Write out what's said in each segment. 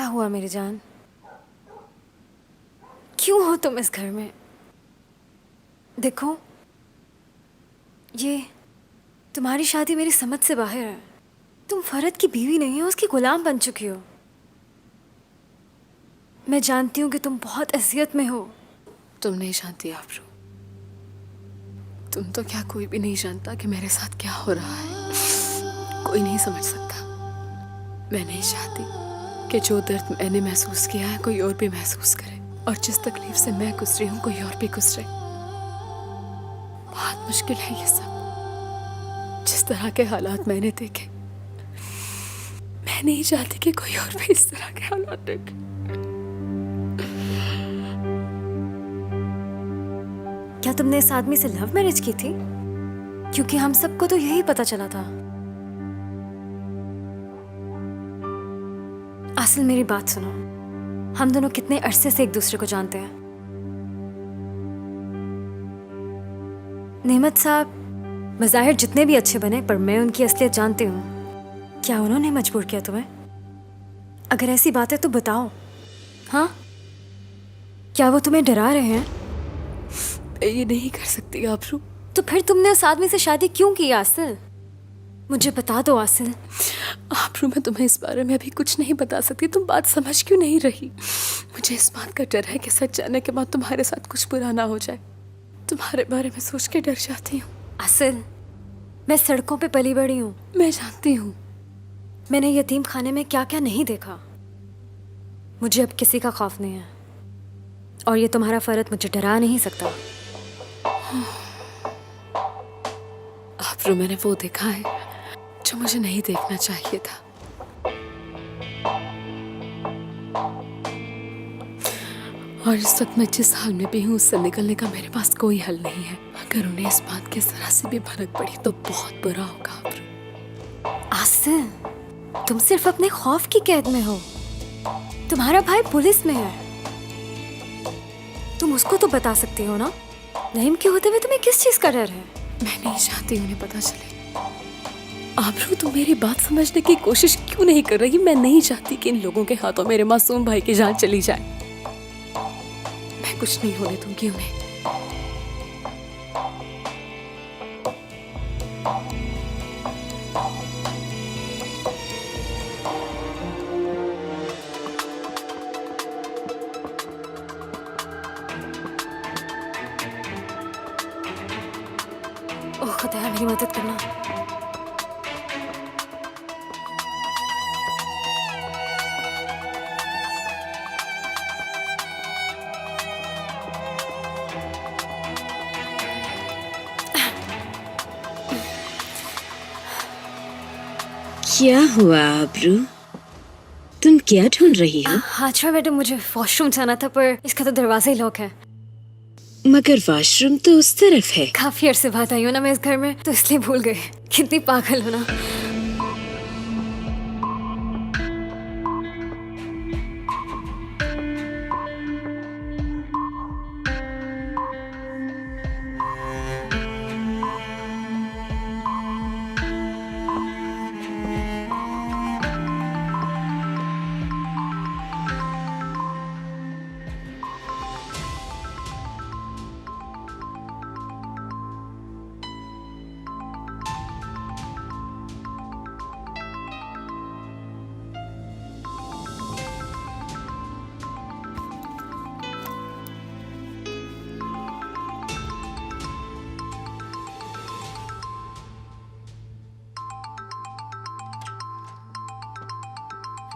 हुआ मेरी जान? क्यों हो तुम इस घर में? देखो, ये तुम्हारी शादी मेरी समझ से बाहर है। तुम फरद की बीवी नहीं हो, उसकी गुलाम बन चुकी हो। मैं जानती हूँ कि तुम बहुत अजियत में हो। तुम नहीं जानती आबरू। तुम तो क्या, कोई भी नहीं जानता कि मेरे साथ क्या हो रहा है। कोई नहीं समझ सकता। मैं नहीं चाहती कि जो दर्द मैंने महसूस किया है कोई और भी महसूस करे, और जिस तकलीफ से मैं गुजरी हूँ कोई और भी गुजरे। बहुत मुश्किल है ये सब। जिस तरह के हालात मैंने देखे, मैं नहीं चाहती कि कोई और भी इस तरह के हालात देखे। क्या तुमने इस आदमी से लव मैरिज की थी? क्योंकि हम सबको तो यही पता चला था। असल मेरी बात सुनो, हम दोनों कितने अरसे से एक दूसरे को जानते हैं। नेमत साहब मज़ाहिर जितने भी अच्छे बने, पर मैं उनकी असलियत जानती हूँ। क्या उन्होंने मजबूर किया तुम्हें? अगर ऐसी बात है तो बताओ। हाँ, क्या वो तुम्हें डरा रहे हैं? मैं ये नहीं कर सकती आबरू। तो फिर तुमने उस आदमी से शादी क्यों की आसिल? मुझे बता दो आसिल। आबरू, मैं तुम्हें इस बारे में अभी कुछ नहीं बता सकती। तुम बात समझ क्यों नहीं रही? मुझे इस बात का डर है कि सच जानने के बाद तुम्हारे साथ कुछ बुरा ना हो जाए। तुम्हारे बारे में सोच के डर जाती हूँ। आसिल, मैं सड़कों पे पली बड़ी हूँ। मैं जानती हूँ। मैंने यतीम खाने में क्या क्या नहीं देखा। मुझे अब किसी का खौफ नहीं है, और ये तुम्हारा फर्ज मुझे डरा नहीं सकता। आबरू, मैंने वो देखा है जो मुझे नहीं देखना चाहिए था। और इस वक्त मैं जिस हाल में भी हूँ उससे निकलने का मेरे पास कोई हल नहीं है। अगर उन्हें इस बात की जरा सी भी भनक पड़ी तो बहुत बुरा होगा आबरू। आसिल, तुम सिर्फ अपने खौफ की कैद में हो। तुम्हारा भाई पुलिस में है। तुम उसको तो बता सकती हो ना। नईम के होते हुए तुम्हें किस चीज का डर है? मैं नहीं चाहती उन्हें पता चले। आबरू, तुम मेरी बात समझने की कोशिश क्यों नहीं कर रही? मैं नहीं चाहती कि इन लोगों के हाथों मेरे मासूम भाई की जान चली जाए। मैं कुछ नहीं होने दूंगी उन्हें। ओह खुदाया, मेरी मदद करना। क्या हुआ आबरू? तुम क्या ढूंढ रही हो? हाजरा मैडम, मुझे वॉशरूम जाना था, पर इसका तो दरवाजा ही लॉक है। मगर वॉशरूम तो उस तरफ है। काफी अरसे बाद आई हूँ ना मैं इस घर में, तो इसलिए भूल गई। कितनी पागल हो ना।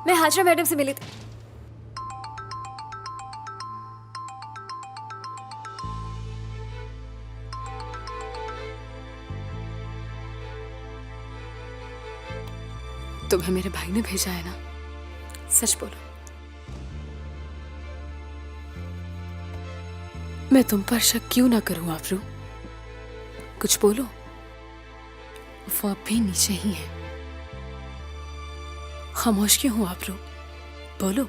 मैं हाजरा मैडम से मिली थी। तुम्हें मेरे भाई ने भेजा है ना? सच बोलो। मैं तुम पर शक क्यों ना करूं आबरू? कुछ बोलो। वो अब भी नीचे ही है। खामोश क्यों हूं आबरू? बोलो,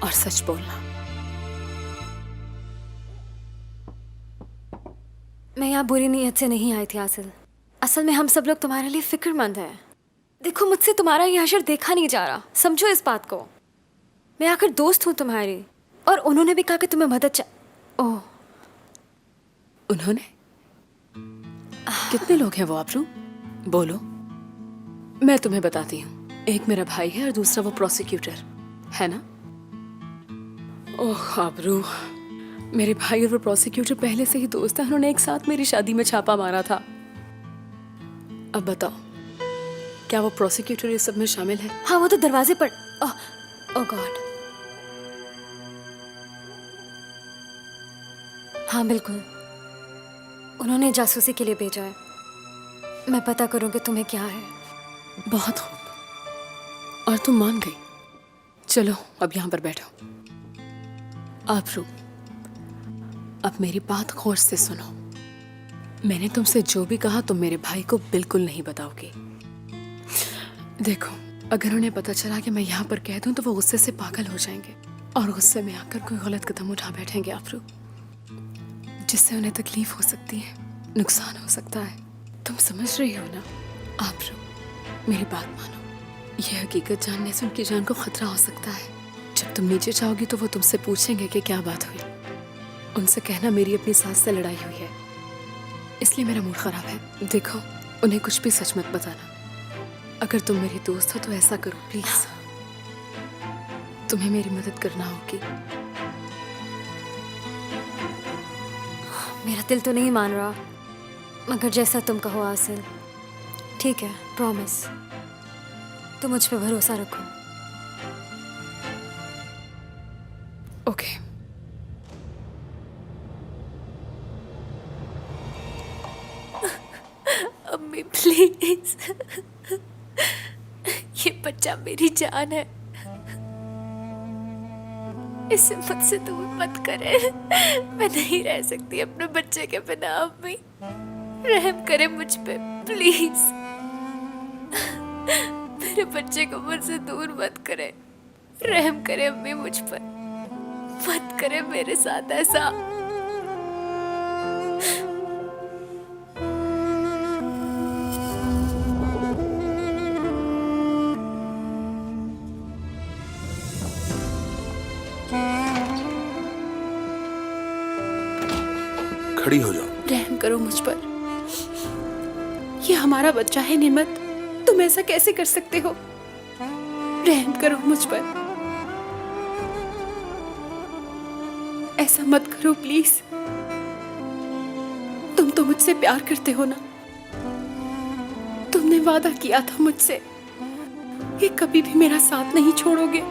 और सच बोलना। मैं यहाँ बुरी नीयत से नहीं आई थी आसिल। असल में हम सब लोग तुम्हारे लिए फिक्रमंद हैं। देखो, मुझसे तुम्हारा ये हशर देखा नहीं जा रहा, समझो इस बात को। मैं आखिर दोस्त हूँ तुम्हारी, और उन्होंने भी कहा कि तुम्हें मदद ओह, उन्होंने? कितने लोग हैं वो आबरू? बोलो, मैं तुम्हें बताती हूँ। एक मेरा भाई है और दूसरा वो प्रोसिक्यूटर है ना। ओह आबरू, मेरे भाई और वो प्रोसिक्यूटर पहले से ही दोस्त हैं। उन्होंने एक साथ मेरी शादी में छापा मारा था। अब बताओ, क्या वो प्रोसिक्यूटर इस सब में शामिल है? हाँ, वो तो दरवाजे पर। ओह गॉड। हाँ बिल्कुल, उन्होंने जासूसी के लिए भेजा है। मैं पता करूँगी तुम्हें क्या है। बहुत खूब, और तुम मान गई। चलो अब यहाँ पर बैठो। आबरू, अब मेरी बात गौर से सुनो। मैंने तुमसे जो भी कहा तुम मेरे भाई को बिल्कुल नहीं बताओगे। देखो, अगर उन्हें पता चला कि मैं यहाँ पर कह दूं तो वो गुस्से से पागल हो जाएंगे और गुस्से में आकर कोई गलत कदम उठा बैठेंगे आबरू, जिससे उन्हें तकलीफ हो सकती है, नुकसान हो सकता है। तुम समझ रही हो ना आबरू? मेरी बात मानो, यह हकीकत जानने से उनकी जान को खतरा हो सकता है। जब तुम नीचे जाओगी तो वो तुमसे पूछेंगे कि क्या बात हुई। उनसे कहना मेरी अपनी सास से लड़ाई हुई है, इसलिए मेरा मूड खराब है। देखो, उन्हें कुछ भी सच मत बताना। अगर तुम मेरी दोस्त हो तो ऐसा करो प्लीज। तुम्हें मेरी मदद करना होगी। मेरा दिल तो नहीं मान रहा, मगर जैसा तुम कहो आसिल, ठीक है, प्रॉमिस। तुम मुझ पे भरोसा रखो। ओके। अम्मी प्लीज, ये बच्चा मेरी जान है, इसे मुझसे दूर मत करे। मैं नहीं रह सकती अपने बच्चे के बिना। अम्मी रहम करे मुझ पे प्लीज। मेरे बच्चे को मुझसे दूर मत करे। रहम करे अम्मी मुझ पर, मत करे मेरे साथ ऐसा। खड़ी हो जाओ। रहम करो मुझ पर, ये हमारा बच्चा है निमत, तुम ऐसा कैसे कर सकते हो? रहम करो मुझ पर, ऐसा मत करो प्लीज। तुम तो मुझसे प्यार करते हो ना? तुमने वादा किया था मुझसे कि कभी भी मेरा साथ नहीं छोड़ोगे।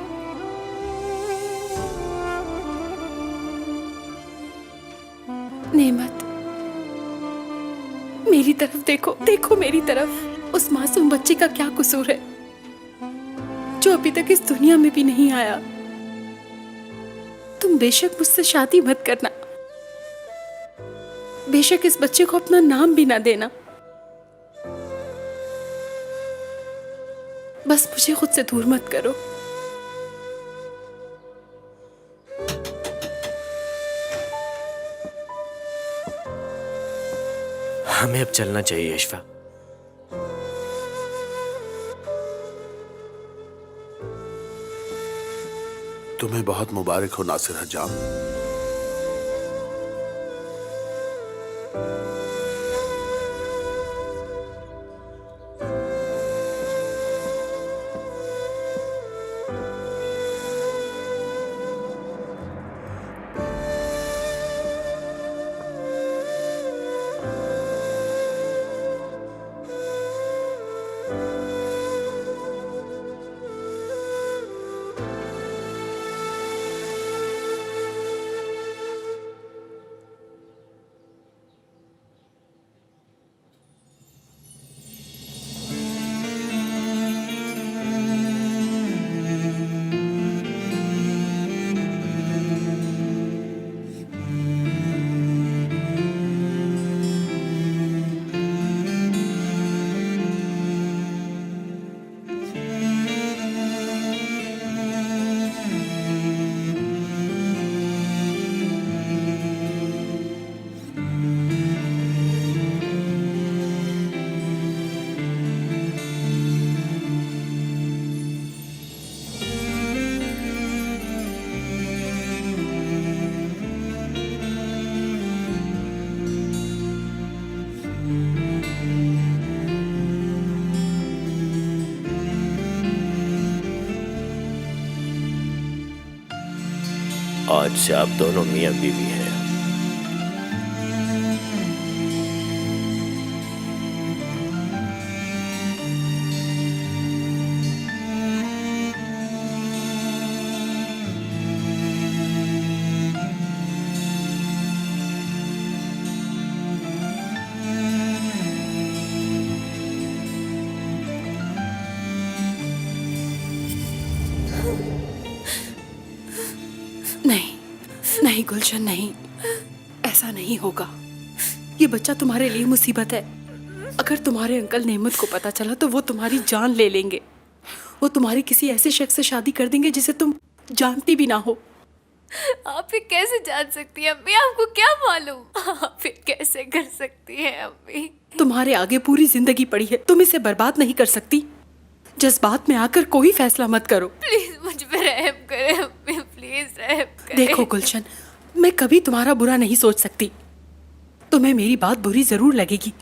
नेमत, मेरी तरफ देखो, देखो मेरी तरफ। उस मासूम बच्चे का क्या कसूर है जो अभी तक इस दुनिया में भी नहीं आया? तुम बेशक मुझसे शादी मत करना, बेशक इस बच्चे को अपना नाम भी ना देना, बस मुझे खुद से दूर मत करो। हमें अब चलना चाहिए इश्फा। तुम्हें बहुत मुबारक हो नासिर हजाम। आज से आप दोनों मियां बीवी हैं। नहीं नहीं गुलशन, नहीं, ऐसा नहीं होगा। ये बच्चा तुम्हारे लिए मुसीबत है। अगर तुम्हारे अंकल नेमत को पता चला तो वो तुम्हारी जान ले लेंगे। वो तुम्हारी किसी ऐसे शख्स से शादी कर देंगे जिसे तुम जानती भी ना हो। आप ये कैसे जान सकती हैं अम्मी? आपको क्या मालूम? आप ये कैसे कर सकती हैं अम्मी? तुम्हारे आगे पूरी जिंदगी पड़ी है, तुम इसे बर्बाद नहीं कर सकती। जज्बात में आकर कोई फैसला मत करो। प्लीज मुझ पे रहम करें अम्मी, प्लीज रहम करें। देखो गुलशन, मैं कभी तुम्हारा बुरा नहीं सोच सकती। तुम्हें मेरी बात बुरी जरूर लगेगी,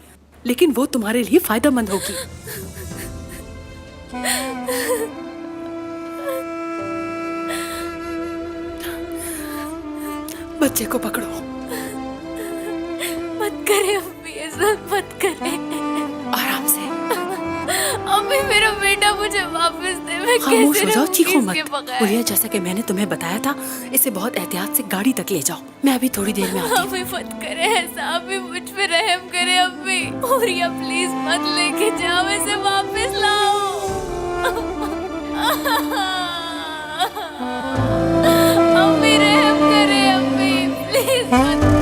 लेकिन वो तुम्हारे लिए फायदेमंद होगी। बच्चे को पकड़ो। मत करें अम्मी, ऐसा मत करें। आराम से। अम्मी मेरा बेटा मुझे वापस दे। मैं खामोश कैसे हो जाओ, रहूंगी चीखो इसके मत। बगैर? बोलिए, जैसा कि मैंने तुम्हें बताया था, इसे बहुत एहतियात से गाड़ी तक ले जाओ। मैं अभी थोड़ी देर में आती हूँ। अम्मी मत करें ऐसा, अम्मी मुझ पे रहम करें अम्मी। पूरिया प्लीज मत लेके जाओ, इसे वापस लाओ। अम्मी रहम करें अम्मी, प्लीज मत करें।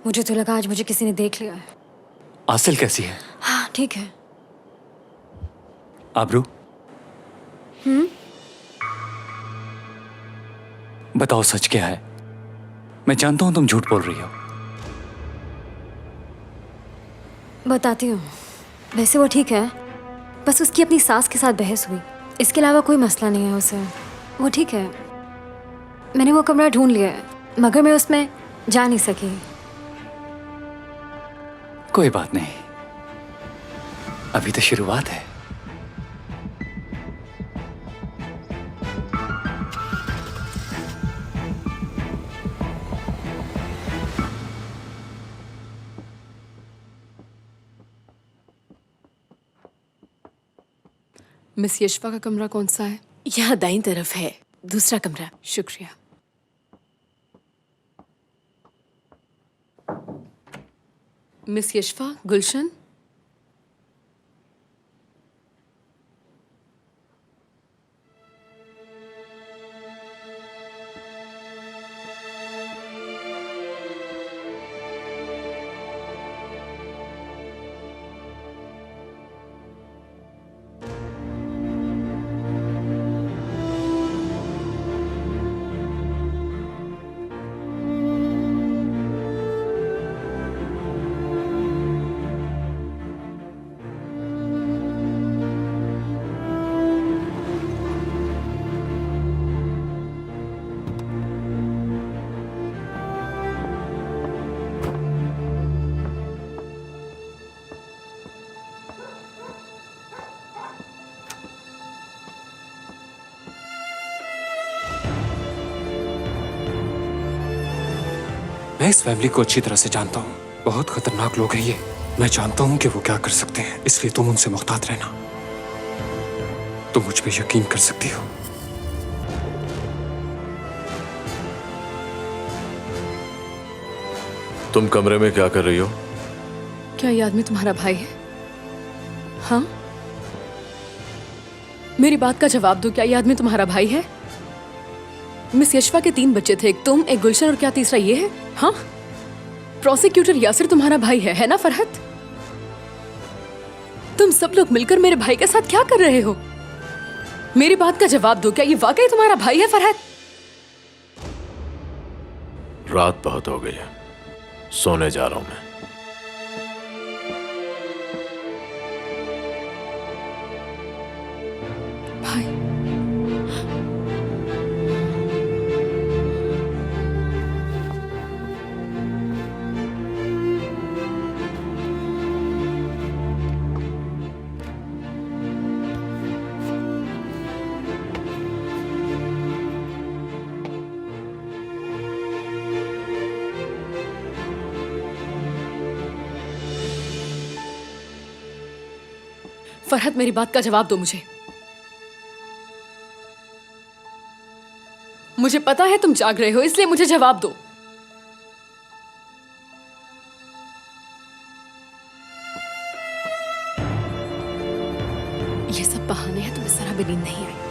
मुझे तो लगा आज मुझे किसी ने देख लिया है। आसिल कैसी है? हाँ ठीक है। आबरू, बताओ सच क्या है? मैं जानता हूं तुम झूठ बोल रही हो। बताती हूँ। वैसे वो ठीक है, बस उसकी अपनी सास के साथ बहस हुई। इसके अलावा कोई मसला नहीं है उसे। वो ठीक है। मैंने वो कमरा ढूंढ लिया है, मगर मैं उसमें जा नहीं सकी। कोई बात नहीं, अभी तो शुरुआत है। मिस यशवा का कमरा कौन सा है? यहाँ दाईं तरफ है, दूसरा कमरा। शुक्रिया। मिस यशवा, गुलशन। मैं इस फैमिली को अच्छी तरह से जानता हूँ। बहुत खतरनाक लोग हैं ये। मैं जानता हूँ कि वो क्या कर सकते हैं, इसलिए तुम उनसे मुहतात रहना। तुम मुझ पे यकीन कर सकती हो। तुम कमरे में क्या कर रही हो? क्या ये आदमी तुम्हारा भाई है? हाँ, मेरी बात का जवाब दो, क्या ये आदमी तुम्हारा भाई है? मिस यशवा के 3 बच्चे थे, एक तुम, एक गुलशन और क्या तीसरा ये है? हाँ, प्रोसिक्यूटर यासिर तुम्हारा भाई है ना फरहत? तुम सब लोग मिलकर मेरे भाई के साथ क्या कर रहे हो? मेरी बात का जवाब दो, क्या ये वाकई तुम्हारा भाई है फरहत? रात बहुत हो गई है, सोने जा रहा हूं मैं। भाई, फरहत मेरी बात का जवाब दो मुझे। मुझे पता है तुम जाग रहे हो, इसलिए मुझे जवाब दो। ये सब बहाने हैं, तुम्हें जरा भी नींद नहीं आई।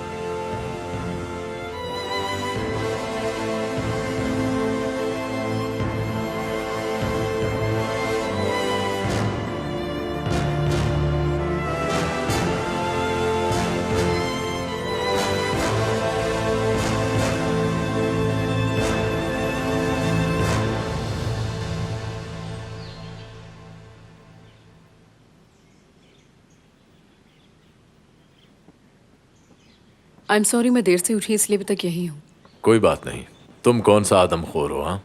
आई एम सॉरी, मैं देर से उठी इसलिए अभी तक यही हूँ। कोई बात नहीं। तुम कौन सा आदमखोर हो? हाँ,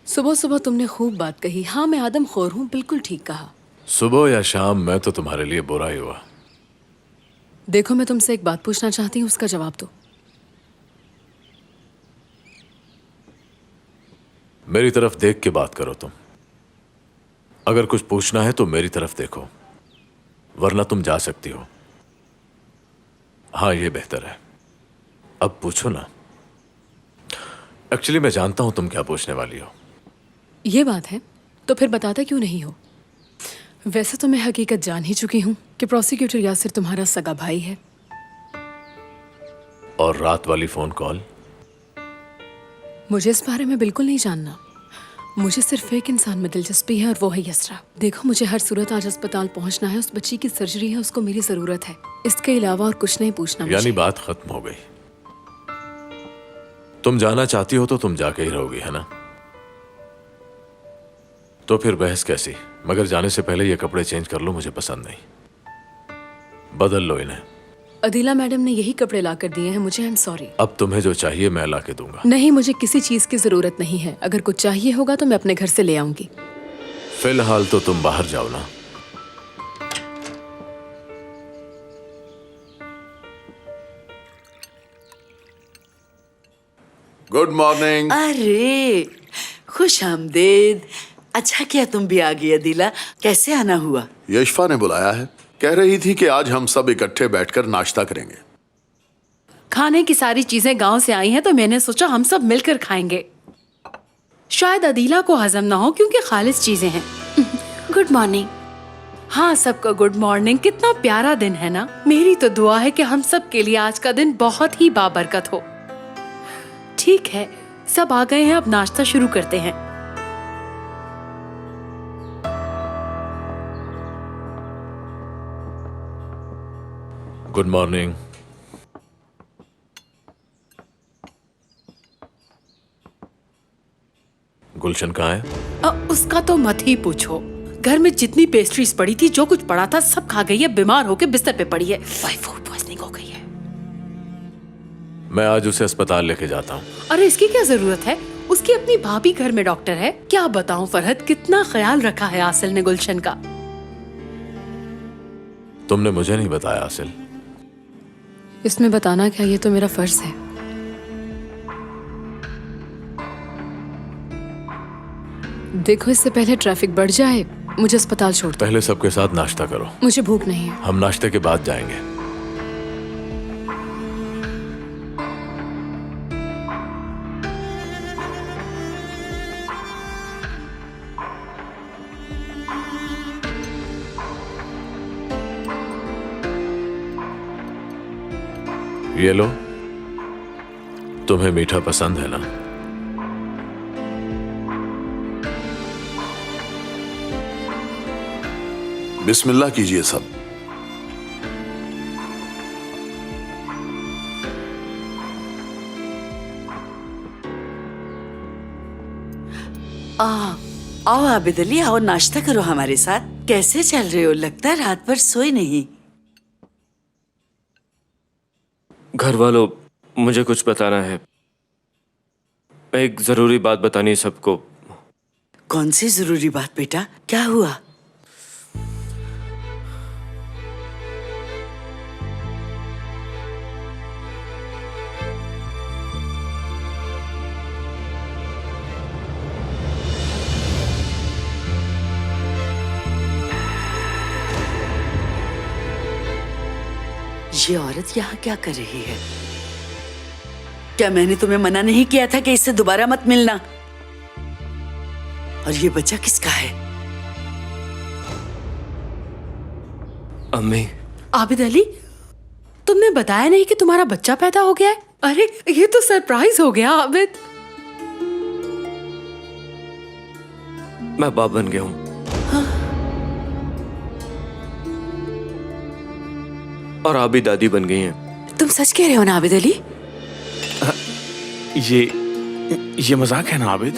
सुबह सुबह तुमने खूब बात कही। हाँ, मैं आदमखोर हूँ, बिल्कुल ठीक कहा। सुबह या शाम मैं तो तुम्हारे लिए बुरा ही हुआ। देखो, मैं तुमसे एक बात पूछना चाहती हूँ, उसका जवाब दो। मेरी तरफ देख के बात करो तुम। अगर कुछ पूछना है तो मेरी तरफ देखो, वरना तुम जा सकती हो। हाँ, ये बेहतर है। अब पूछो ना। एक्चुअली मैं जानता हूं तुम क्या पूछने वाली हो। ये बात है, तो फिर बताता क्यों नहीं हो? वैसे तो मैं हकीकत जान ही चुकी हूँ कि प्रोसिक्यूटर यासिर तुम्हारा सगा भाई है। और रात वाली फोन कॉल? मुझे इस बारे में बिल्कुल नहीं जानना। मुझे सिर्फ एक इंसान में दिलचस्पी है और वो है यसरा। देखो, मुझे हर सूरत आज अस्पताल पहुंचना है। उस बच्ची की सर्जरी है, उसको मेरी जरूरत है। इसके अलावा और कुछ नहीं पूछना मुझे। यानी बात खत्म हो गई। तुम जाना चाहती हो तो तुम जाके ही रहोगी, है ना? तो फिर बहस कैसी? मगर जाने से पहले ये कपड़े चेंज कर लो, मुझे पसंद नहीं। बदल लो इन्हें। अदीला मैडम ने यही कपड़े ला कर दिए हैं मुझे। I am sorry. अब तुम्हें जो चाहिए मैं ला के दूंगा। नहीं, मुझे किसी चीज की जरूरत नहीं है। अगर कुछ चाहिए होगा तो मैं अपने घर से ले आऊंगी। फिलहाल तो तुम बाहर जाओ ना। Good morning. अरे खुश आमदेद। अच्छा किया तुम भी आ गई अदीला। कैसे आना हुआ? यशफा ने बुलाया है, कह रही थी कि आज हम सब इकट्ठे बैठकर नाश्ता करेंगे। खाने की सारी चीजें गांव से आई हैं तो मैंने सोचा हम सब मिलकर खाएंगे। शायद अदीला को हजम ना हो क्योंकि खालिस चीजें हैं। Good morning. हाँ, सबको गुड मॉर्निंग। कितना प्यारा दिन है ना। मेरी तो दुआ है कि हम सब के लिए आज का दिन बहुत ही बाबरकत हो। ठीक है, सब आ गए हैं, अब नाश्ता शुरू करते हैं। Good morning. गुलशन कहाँ है? उसका तो मत ही पूछो। घर में जितनी पेस्ट्रीज पड़ी थी, जो कुछ पड़ा था सब खा गई है। बीमार होकर बिस्तर पे पड़ी है। फूड पॉइजनिंग हो गई है। मैं आज उसे अस्पताल लेके जाता हूँ। अरे इसकी क्या जरूरत है? उसकी अपनी भाभी घर में डॉक्टर है। क्या बताऊं फरहत, कितना ख्याल रखा है आसिल ने गुलशन का। तुमने मुझे नहीं बताया आसिल। इसमें बताना क्या, ये तो मेरा फर्ज है। देखो, इससे पहले ट्रैफिक बढ़ जाए, मुझे अस्पताल छोड़ दो। पहले सबके साथ नाश्ता करो। मुझे भूख नहीं है। हम नाश्ते के बाद जाएंगे। ये लो, तुम्हें मीठा पसंद है ना? बिस्मिल्लाह कीजिए सब। आओ आबिद अली, आओ नाश्ता करो हमारे साथ। कैसे चल रहे हो? लगता है रात भर सोए नहीं। घर वालों, मुझे कुछ बताना है। एक जरूरी बात बतानी है सबको। कौन सी जरूरी बात बेटा? क्या हुआ? ये औरत यहाँ क्या कर रही है? क्या मैंने तुम्हें मना नहीं किया था कि इससे दोबारा मत मिलना? और ये बच्चा किसका है? अम्मी, आबिद अली, तुमने बताया नहीं कि तुम्हारा बच्चा पैदा हो गया है? अरे ये तो सरप्राइज हो गया आबिद। मैं बाप बन गया हूँ। और आप भी दादी बन गई हैं। तुम सच कह रहे हो ना आबिद अली? ये मजाक है ना आबिद?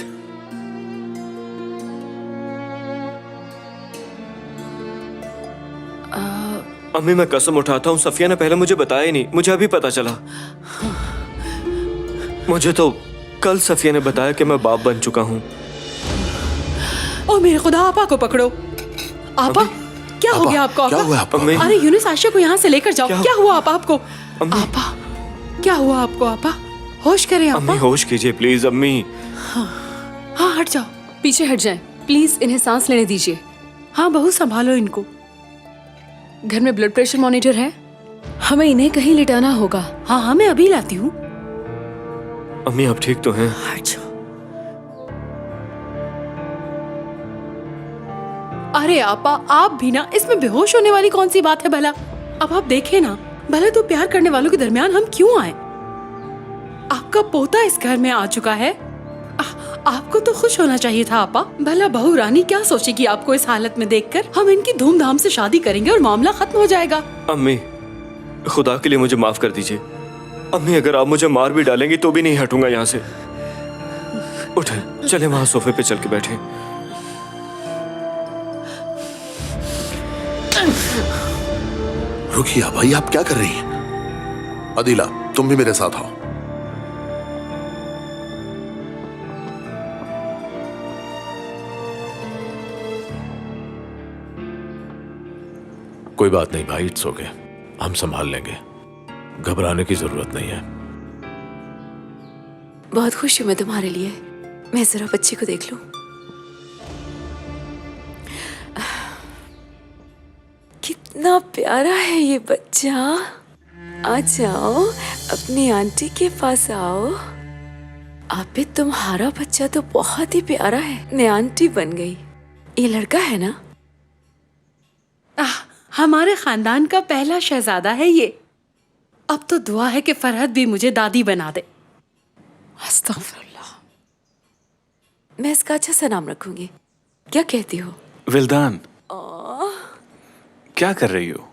अम्मी, मैं कसम उठाता हूँ, सफिया ने पहले मुझे बताया ही नहीं। मुझे अभी पता चला। मुझे तो कल सफिया ने बताया कि मैं बाप बन चुका हूँ। ओ मेरे खुदा, आपा को पकड़ो। आपा, क्या हो गया आपको? क्या हुआ आपको? अरे यूनुस, आयशा को यहाँ से लेकर जाओ। क्या हुआ आपको? आपा, क्या हुआ आपको? आपा, होश करें आपा। अम्मी, होश कीजिए प्लीज। अम्मी, हाँ हट जाओ, पीछे हट जाएं प्लीज, इन्हें सांस लेने दीजिए। हाँ बहू संभालो इनको। घर में ब्लड प्रेशर मॉनिटर है, हमें इन्हें कहीं लिटाना होगा। हाँ हाँ, मैं अभी लाती हूँ। अम्मी आप ठीक तो हैं? हट जाओ। अरे आपा, आप भी ना, इसमें बेहोश होने वाली कौन सी बात है भला? अब आप देखें ना, भला तो प्यार करने वालों के दरमियान हम क्यों आए? आपका पोता इस घर में आ चुका है। आपको तो खुश होना चाहिए था आपा। भला बहू रानी क्या सोचेगी आपको इस हालत में देखकर? हम इनकी धूमधाम से शादी करेंगे और मामला खत्म हो जाएगा। अम्मी, खुदा के लिए मुझे माफ कर दीजिए। अम्मी, अगर आप मुझे मार भी डालेंगी तो भी नहीं हटूंगा यहाँ से। उठे, चले वहां सोफे पे चल के बैठे। रुकिए भाई, आप क्या कर रही हैं? अदीला, तुम भी मेरे साथ आओ। कोई बात नहीं भाई, इट्स ओके, हम संभाल लेंगे, घबराने की जरूरत नहीं है। बहुत खुश हूँ मैं तुम्हारे लिए। मैं जरा बच्चे को देख लूं। कितना प्यारा है ये बच्चा। आ जाओ, अपनी आंटी के पास आओ। आप तुम्हारा बच्चा तो बहुत ही प्यारा है, ने आंटी बन गई। ये लड़का है ना? हमारे खानदान का पहला शहजादा है ये। अब तो दुआ है कि फरहत भी मुझे दादी बना दे। अस्तगफिरुल्लाह। मैं इसका अच्छा सा नाम रखूंगी। क्या कहती हो? विल्दान, क्या कर रही हो?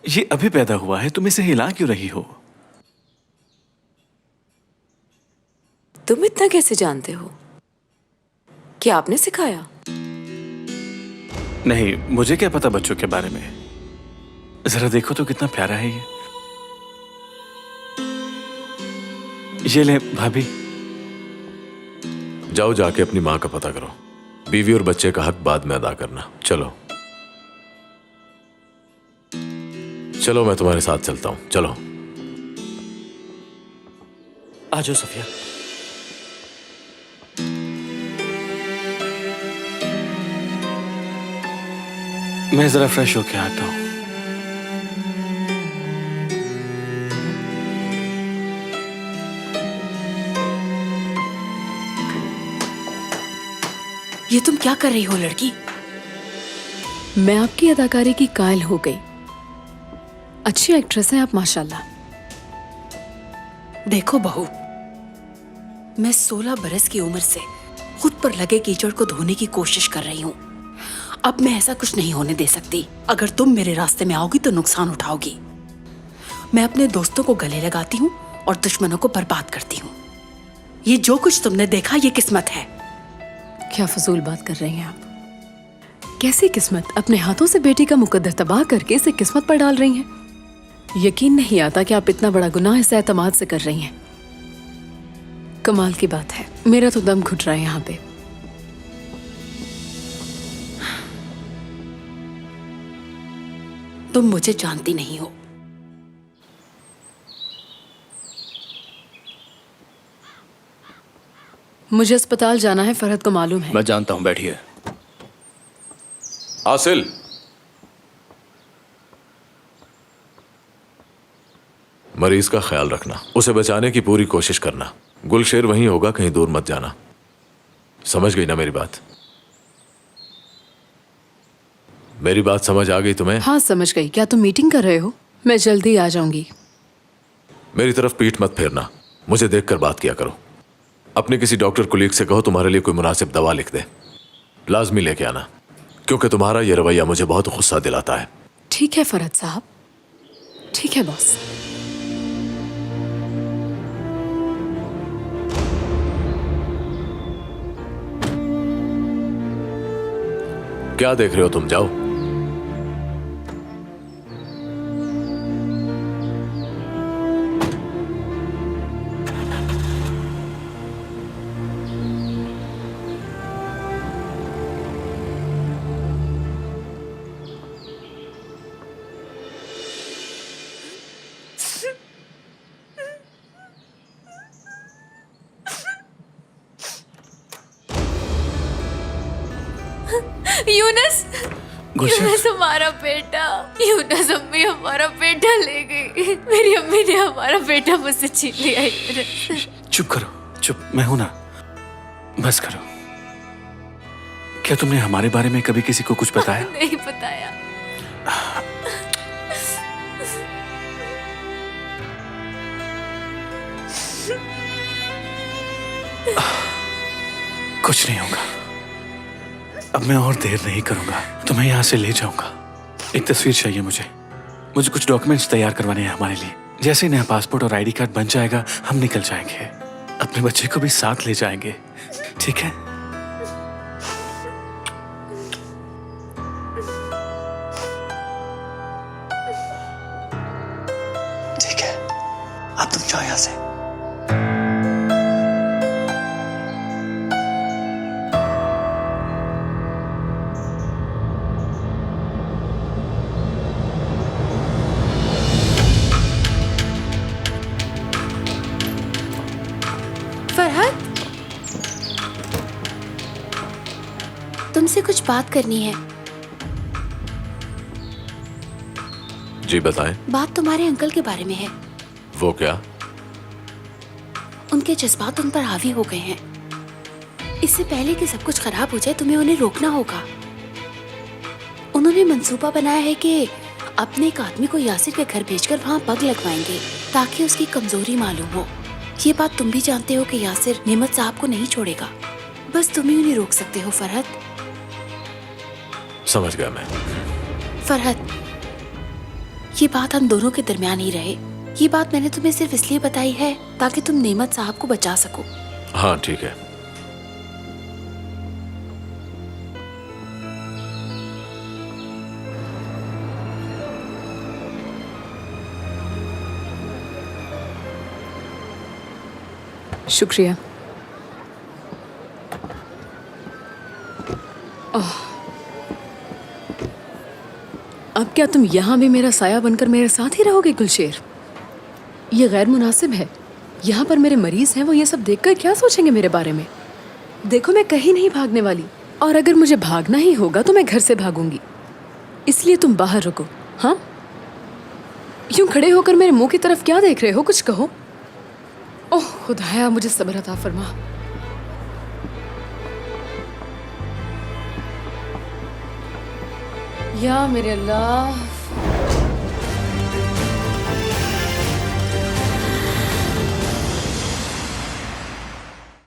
ये अभी पैदा हुआ है, तुम इसे हिला क्यों रही हो? तुम इतना कैसे जानते हो? क्या आपने सिखाया? नहीं, मुझे क्या पता बच्चों के बारे में। जरा देखो तो कितना प्यारा है ये ले भाभी। जाओ, जाके अपनी माँ का पता करो। बीवी और बच्चे का हक बाद में अदा करना। चलो चलो, मैं तुम्हारे साथ चलता हूँ। चलो आ जाओ सफिया। मैं जरा फ्रेश होके आता हूँ। ये तुम क्या कर रही हो लड़की? मैं आपकी अदाकारी की कायल हो गई। अच्छी एक्ट्रेस हैं आप माशाल्लाह। देखो बहू, मैं 16 बरस की उम्र से खुद पर लगे कीचड़ को धोने की कोशिश कर रही हूँ। अब मैं ऐसा कुछ नहीं होने दे सकती। अगर तुम मेरे रास्ते में आओगी तो नुकसान उठाओगी। मैं अपने दोस्तों को गले लगाती हूँ और दुश्मनों को बर्बाद करती हूँ। ये जो कुछ तुमने देखा ये किस्मत है। क्या फजूल बात कर रही हैं आप? कैसी किस्मत? अपने हाथों से बेटी का मुकद्दर तबाह करके इसे किस्मत पर डाल रही हैं। यकीन नहीं आता कि आप इतना बड़ा गुनाह इस एतमाद से कर रही हैं। कमाल की बात है, मेरा तो दम घुट रहा है यहाँ पे। तुम मुझे जानती नहीं हो। मुझे अस्पताल जाना है, फरहत को मालूम है। मैं जानता हूँ, बैठिए। आसिल, मरीज का ख्याल रखना, उसे बचाने की पूरी कोशिश करना। गुलशेर वहीं होगा, कहीं दूर मत जाना। समझ गई ना मेरी बात? मेरी बात समझ आ गई तुम्हें? हाँ समझ गई। क्या तुम मीटिंग कर रहे हो? मैं जल्दी आ जाऊंगी। मेरी तरफ पीठ मत फेरना, मुझे देखकर बात किया करो। अपने किसी डॉक्टर कुलीग से कहो तुम्हारे लिए कोई मुनासिब दवा लिख दे। लाजमी लेके आना, क्योंकि तुम्हारा यह रवैया मुझे बहुत गुस्सा दिलाता है। ठीक है फरहत साहब, ठीक है बॉस। क्या देख रहे हो तुम? जाओ। यूनस, गुलशन। यूनस हमारा बेटा, यूनस अम्मी हमारा बेटा ले गई। मेरी अम्मी ने हमारा बेटा मुझसे छीन लिया। यूनस चुप करो, चुप। मैं हूं ना, बस करो। क्या तुमने हमारे बारे में कभी किसी को कुछ बताया? नहीं बताया। कुछ नहीं होगा। अब मैं और देर नहीं करूंगा, तुम्हें यहाँ से ले जाऊंगा। एक तस्वीर चाहिए मुझे कुछ डॉक्यूमेंट्स तैयार करवाने हैं हमारे लिए। जैसे ही नया पासपोर्ट और आईडी कार्ड बन जाएगा हम निकल जाएंगे। अपने बच्चे को भी साथ ले जाएंगे, ठीक है? ठीक है, अब तुम जाओ यहाँ से। फरहत, तुमसे कुछ बात करनी है। जी बताएं। बात तुम्हारे अंकल के बारे में है। वो क्या? उनके जज्बात उन पर हावी हो गए हैं। इससे पहले कि सब कुछ खराब हो जाए तुम्हें उन्हें रोकना होगा। उन्होंने मंसूबा बनाया है कि अपने एक आदमी को यासिर के घर भेजकर वहाँ पग लगवाएंगे ताकि उसकी कमजोरी मालूम हो। ये बात तुम भी जानते हो कि यासिर नेमत साहब को नहीं छोड़ेगा। बस तुम ही उन्हें रोक सकते हो फरहत। समझ गया मैं। फरहत, ये बात हम दोनों के दरमियान ही रहे। ये बात मैंने तुम्हें सिर्फ इसलिए बताई है ताकि तुम नेमत साहब को बचा सको। हाँ ठीक है। शुक्रिया। अब क्या तुम यहाँ भी मेरा साया बनकर मेरे साथ ही रहोगे गुलशेर? ये गैर मुनासिब है। यहाँ पर मेरे मरीज हैं, वो ये सब देखकर क्या सोचेंगे मेरे बारे में? देखो मैं कहीं नहीं भागने वाली, और अगर मुझे भागना ही होगा तो मैं घर से भागूंगी। इसलिए तुम बाहर रुको। हाँ, यूं खड़े होकर मेरे मुंह की तरफ क्या देख रहे हो? कुछ कहो। ओह खुदाया, मुझे सब्र अता फरमा। या मेरे अल्लाह।